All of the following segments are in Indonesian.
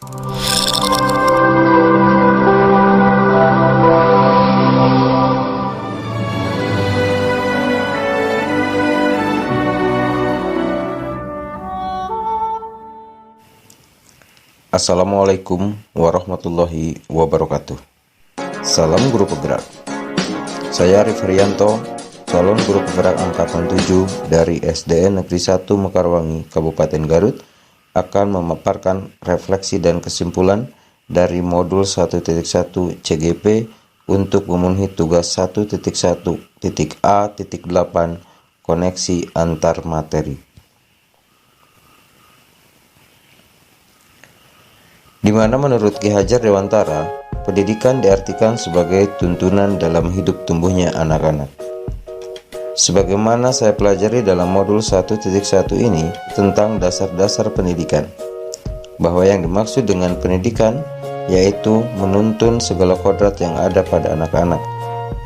Assalamualaikum warahmatullahi wabarakatuh. Salam Guru Penggerak. Saya Arif Haryanto, calon Guru Penggerak Angkatan 7 dari SDN Negeri 1 Mekarwangi, Kabupaten Garut, akan memaparkan refleksi dan kesimpulan dari modul 1.1 CGP untuk memenuhi tugas 1.1.A.8 koneksi antar materi. Di mana menurut Ki Hajar Dewantara, pendidikan diartikan sebagai tuntunan dalam hidup tumbuhnya anak-anak. Sebagaimana saya pelajari dalam modul 1.1 ini tentang dasar-dasar pendidikan, bahwa yang dimaksud dengan pendidikan yaitu menuntun segala kodrat yang ada pada anak-anak,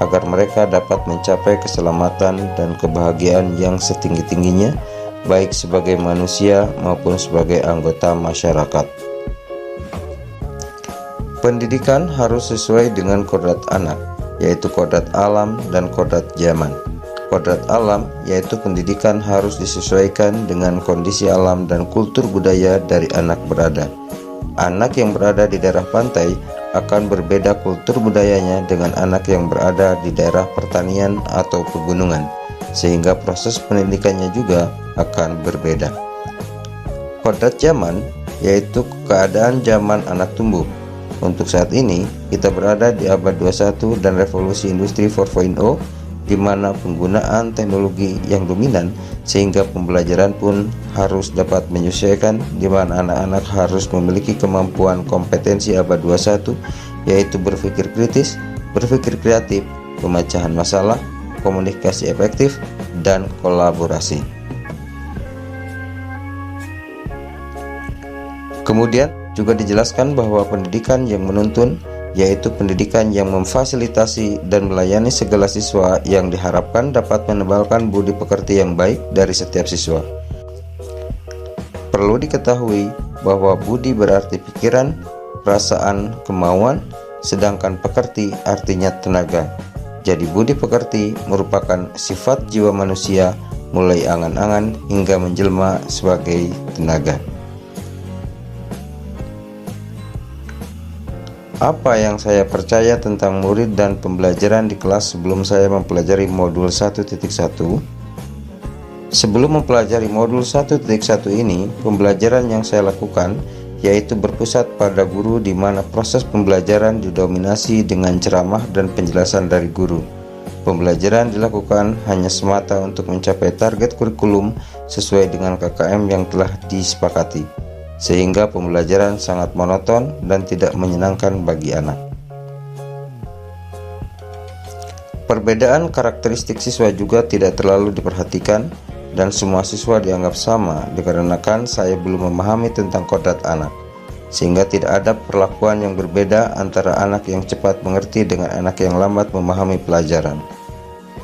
agar mereka dapat mencapai keselamatan dan kebahagiaan yang setinggi-tingginya, baik sebagai manusia maupun sebagai anggota masyarakat. Pendidikan harus sesuai dengan kodrat anak, yaitu kodrat alam dan kodrat zaman. Kodrat alam yaitu pendidikan harus disesuaikan dengan kondisi alam dan kultur budaya dari anak berada. Anak yang berada di daerah pantai akan berbeda kultur budayanya dengan anak yang berada di daerah pertanian atau pegunungan, sehingga proses pendidikannya juga akan berbeda. Kodrat zaman yaitu keadaan zaman anak tumbuh. Untuk saat ini, kita berada di abad 21 dan revolusi industri 4.0, di mana penggunaan teknologi yang dominan, sehingga pembelajaran pun harus dapat menyesuaikan, di mana anak-anak harus memiliki kemampuan kompetensi abad 21, yaitu berpikir kritis, berpikir kreatif, pemecahan masalah, komunikasi efektif, dan kolaborasi. Kemudian juga dijelaskan bahwa pendidikan yang menuntun yaitu pendidikan yang memfasilitasi dan melayani segala siswa yang diharapkan dapat menebalkan budi pekerti yang baik dari setiap siswa. Perlu diketahui bahwa budi berarti pikiran, perasaan, kemauan, sedangkan pekerti artinya tenaga. Jadi budi pekerti merupakan sifat jiwa manusia mulai angan-angan hingga menjelma sebagai tenaga. Apa yang saya percaya tentang murid dan pembelajaran di kelas sebelum saya mempelajari modul 1.1? Sebelum mempelajari modul 1.1 ini, pembelajaran yang saya lakukan yaitu berpusat pada guru, di mana proses pembelajaran didominasi dengan ceramah dan penjelasan dari guru. Pembelajaran dilakukan hanya semata untuk mencapai target kurikulum sesuai dengan KKM yang telah disepakati, sehingga pembelajaran sangat monoton dan tidak menyenangkan bagi anak. Perbedaan karakteristik siswa juga tidak terlalu diperhatikan, dan semua siswa dianggap sama dikarenakan saya belum memahami tentang kodrat anak, sehingga tidak ada perlakuan yang berbeda antara anak yang cepat mengerti dengan anak yang lambat memahami pelajaran.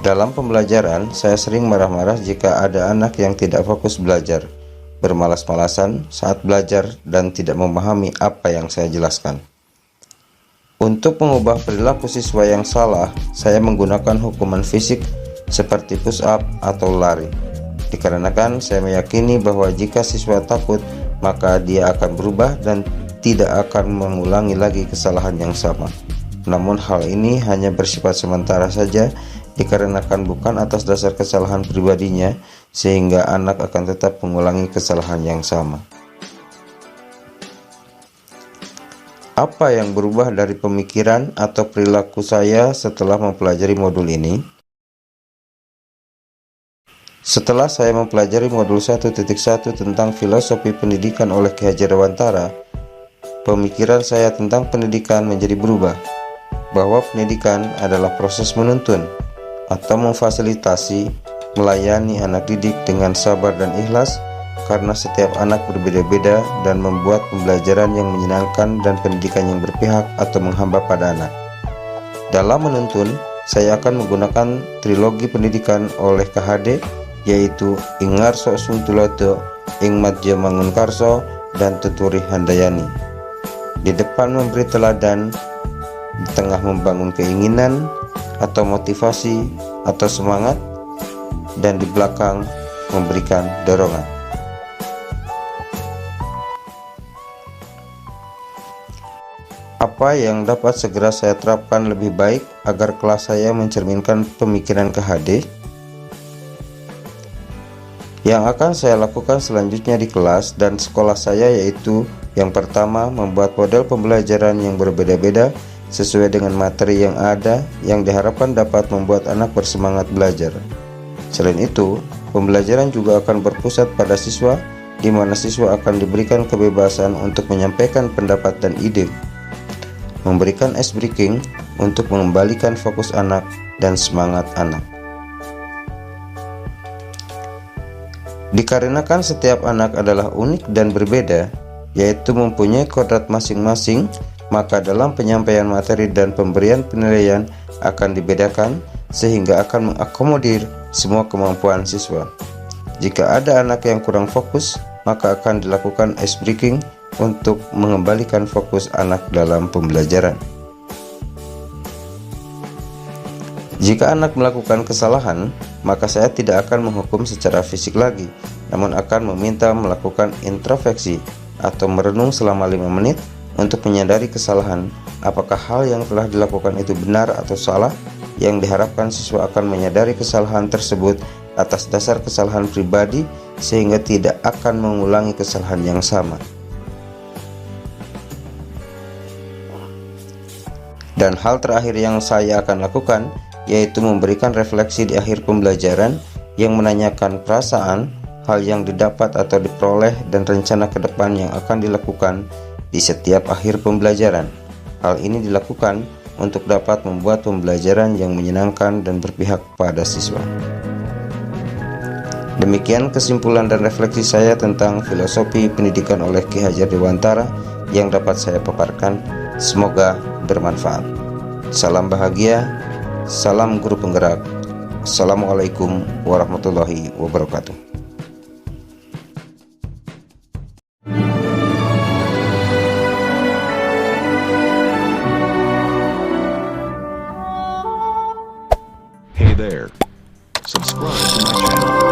Dalam pembelajaran, saya sering marah-marah jika ada anak yang tidak fokus belajar, bermalas-malasan saat belajar, dan tidak memahami apa yang saya jelaskan. Untuk mengubah perilaku siswa yang salah, saya menggunakan hukuman fisik seperti push up atau lari. Dikarenakan saya meyakini bahwa jika siswa takut, maka dia akan berubah dan tidak akan mengulangi lagi kesalahan yang sama. Namun hal ini hanya bersifat sementara saja, dikarenakan bukan atas dasar kesalahan pribadinya, sehingga anak akan tetap mengulangi kesalahan yang sama. Apa yang berubah dari pemikiran atau perilaku saya setelah mempelajari modul ini? Setelah saya mempelajari modul 1.1 tentang filosofi pendidikan oleh Ki Hajar Dewantara, pemikiran saya tentang pendidikan menjadi berubah, bahwa pendidikan adalah proses menuntun atau memfasilitasi, melayani anak didik dengan sabar dan ikhlas, karena setiap anak berbeda-beda, dan membuat pembelajaran yang menyenangkan dan pendidikan yang berpihak atau menghamba pada anak. Dalam menuntun, saya akan menggunakan trilogi pendidikan oleh KHD, yaitu Ing Ngarso Sung Tulodo, Ing Madya Mangunkarso, dan Tuturi Handayani. di depan memberi teladan, di tengah membangun keinginan atau motivasi atau semangat, dan di belakang memberikan dorongan. Apa yang dapat segera saya terapkan lebih baik agar kelas saya mencerminkan pemikiran KHD? Yang akan saya lakukan selanjutnya di kelas dan sekolah saya yaitu yang pertama, membuat model pembelajaran yang berbeda-beda sesuai dengan materi yang ada yang diharapkan dapat membuat anak bersemangat belajar. Selain itu, pembelajaran juga akan berpusat pada siswa, di mana siswa akan diberikan kebebasan untuk menyampaikan pendapat dan ide. Memberikan ice breaking untuk mengembalikan fokus anak dan semangat anak. Dikarenakan setiap anak adalah unik dan berbeda, yaitu mempunyai kodrat masing-masing, maka dalam penyampaian materi dan pemberian penilaian akan dibedakan sehingga akan mengakomodir semua kemampuan siswa. Jika ada anak yang kurang fokus, maka akan dilakukan ice breaking untuk mengembalikan fokus anak dalam pembelajaran. Jika anak melakukan kesalahan, maka saya tidak akan menghukum secara fisik lagi, namun akan meminta melakukan introspeksi atau merenung selama 5 menit untuk menyadari kesalahan, apakah hal yang telah dilakukan itu benar atau salah. Yang diharapkan siswa akan menyadari kesalahan tersebut atas dasar kesalahan pribadi sehingga tidak akan mengulangi kesalahan yang sama. Dan hal terakhir yang saya akan lakukan yaitu memberikan refleksi di akhir pembelajaran yang menanyakan perasaan, hal yang didapat atau diperoleh, dan rencana ke depan yang akan dilakukan di setiap akhir pembelajaran. Hal ini dilakukan untuk dapat membuat pembelajaran yang menyenangkan dan berpihak pada siswa. Demikian kesimpulan dan refleksi saya tentang filosofi pendidikan oleh Ki Hajar Dewantara yang dapat saya paparkan. Semoga bermanfaat. Salam bahagia, salam guru penggerak. Assalamualaikum warahmatullahi wabarakatuh. Hey there, subscribe to my channel.